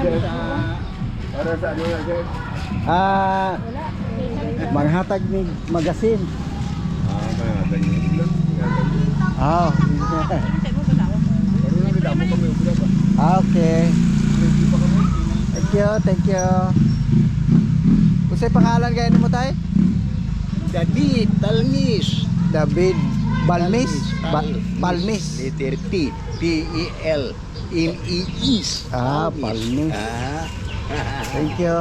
Para sa ano yan, sir? Maghatag ni magasin. Pangatag niyo. Okay. Thank you. Usay pangalan gaya mo tayo? David Talmis. David Balmis. Balmis. Letter T. P-E-L-M-E-S. Balmis. Thank you.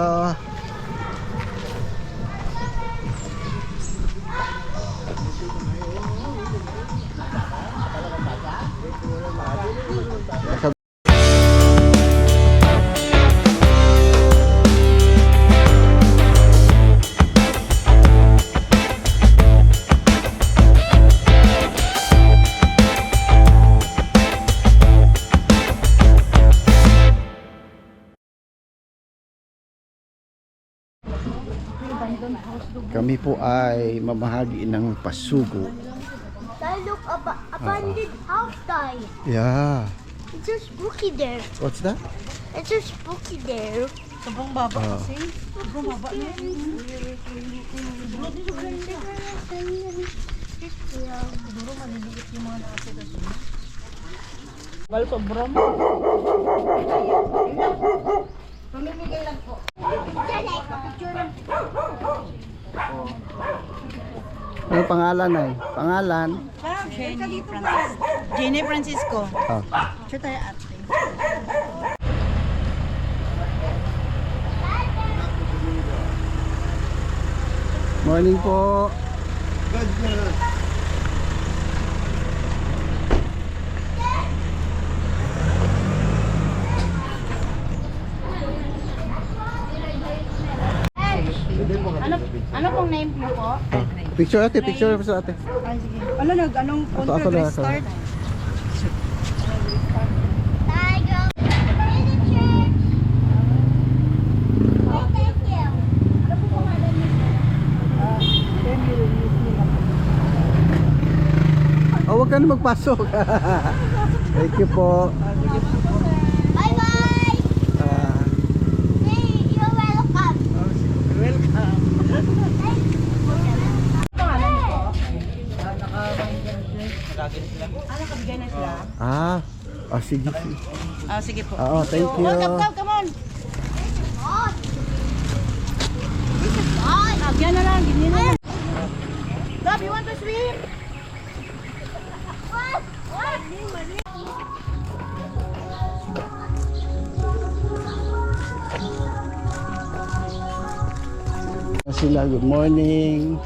Kami po ay mamahagi ng pasugo. Look, abandoned house guy. Yeah. It's so spooky there. What's that? It's so spooky there. Sobrang baba kasi. Sobrang baba niya. Siguro maliliit yung mga nasa doon. Well, sobrang. Pamimigay lang po. Ano pangalan ay? Pangalan? Jenny Francisco. Oh. Siya tayo ate. Morning po. Ano pong name niyo po? Picture ate, picture sa ate. Ay, sige. Anong Ako na, ako. start? Tiger. Miniature. Oh, thank you. Ano po pangalan niyo? Oh, wag ka na magpasok. Thank you po. Bye-bye. Hey, you're welcome. Welcome. Nakabigay na sila? Sige. Sige po. Oo, thank you. Come on. This is fun. Yan na lang, ganyan na lang. Love, you want to swim? What? What? Sila, good morning.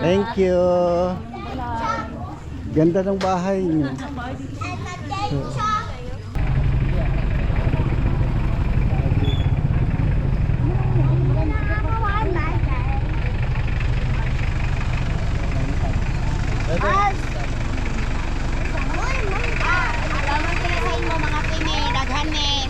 Thank you. Ganda ng bahay niyo. And attention. Alaman sila sa inyo mga pini, daghan ni.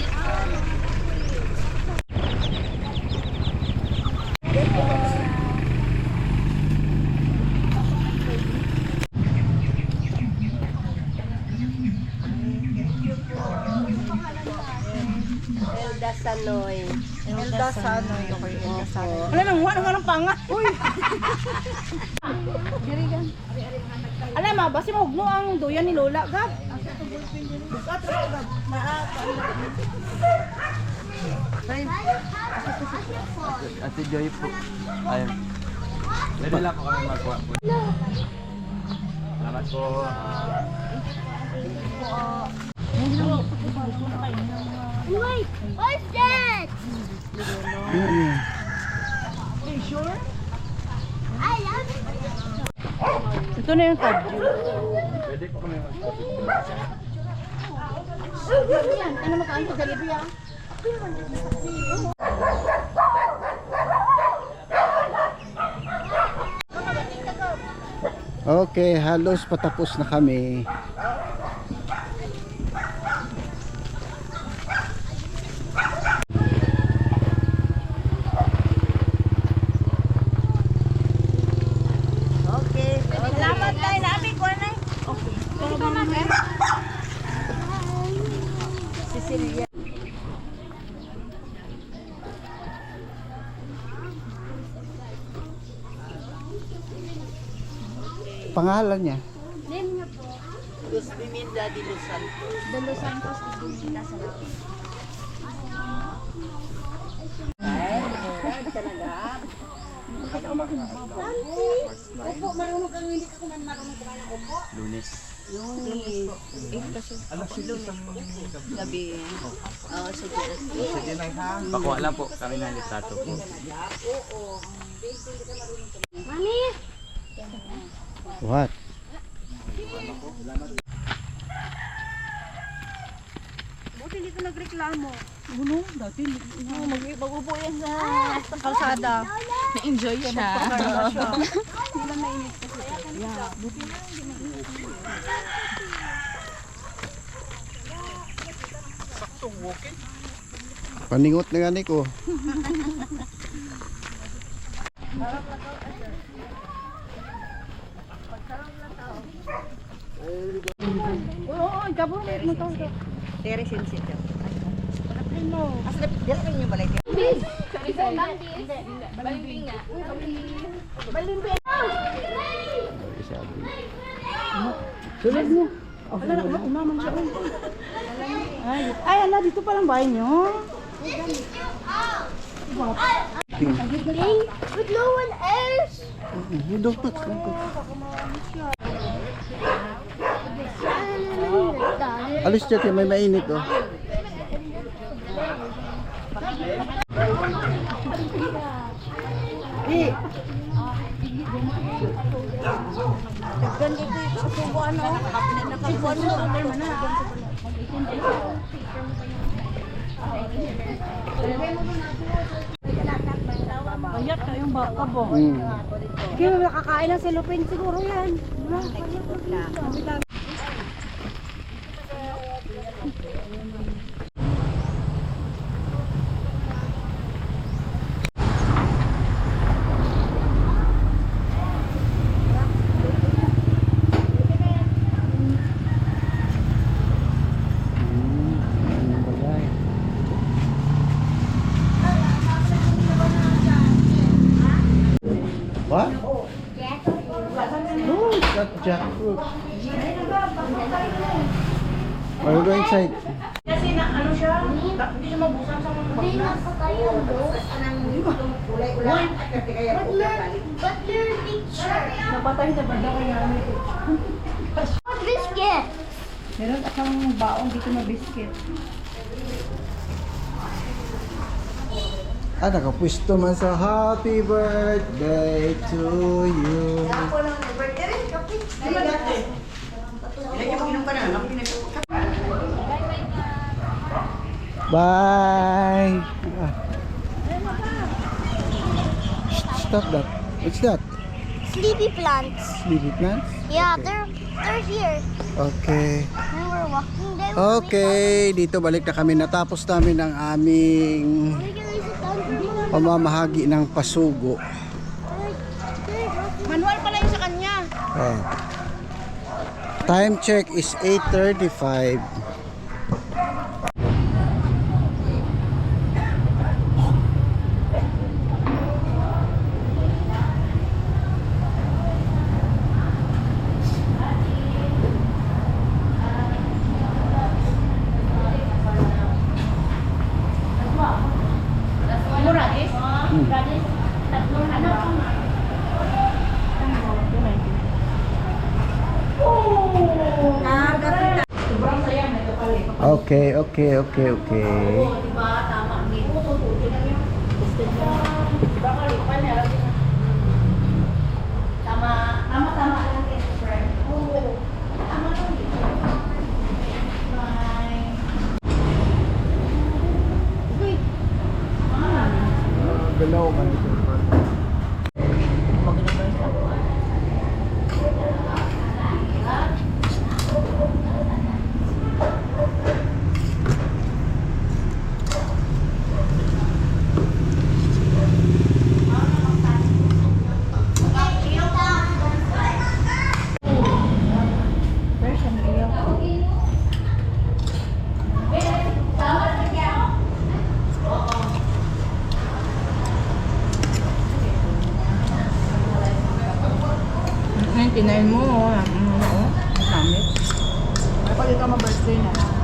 Elda Sanoy. Elda Sanoy. Okay, Elda Sanoy. Wala nang wala nang pangat. Uy. Dirigan. Alam mo, basi mahugno ang duyan ni Lola, gab. Bukat ra gab. Ate Joy po. Ayun. Pwede lang po kami magkuha po. Salamat po. Wait, what's that? Are you sure? I love it. Ito na yung kadyo. Pwede po kami magkuha. Yan, ano makain ko delivery ah? Okay, halos patapos na kami. Okay. Pangalan niya? Name niya po. Luz Biminda de Los Santos. De Los Santos Biminda sa Opo, marunong kang hindi ka kuman marunong kumain ng opo. Lunes. Gabi. Oo, sige. Pakuha lang po kami ng litrato po. Mami! What? Buti hindi ko nagreklamo. Ano? Dati mag-upo yan sa kalsada. Na-enjoy siya. Hindi lang mainit kasi. Yeah. Buti na hindi mainit. Paningot na gani ko. Oo, gabo na ito. Tere sensitive. Asal dia kan yung balay. Balimbing nga. Sunod mo. Wala na, umaman siya. Ay, ala, dito pa lang bahay nyo. With no one else. Dapat. Alis dyan, may mainit oh. Ganda ko sa tubo ano. Nakabuan mo. Bayat kayong baka po. Kaya nakakain ng cellophane siguro yan. What? Oh, that's jackfruit. Are you going inside? Kasi na ano siya, hindi siya mabusan sa mga Hindi na pa tayo But your picture. Napatay sa banda kaya Biscuit. meron akong baong dito na biscuit. Ah, nakapwisto man sa happy birthday to you. Bye. Stop that. What's that? Sleepy plants. Sleepy plants? Yeah, they're here. Okay. When we're walking them. Okay, dito balik na kami. Natapos namin ang aming pamamahagi ng pasugo. Manual pala yung sa kanya. Oh. Time check is 8:35. Okay, okay, okay, okay. Galaw man ito. 99 mo. Oo. Dami. Kapag ikaw ma-birthday na.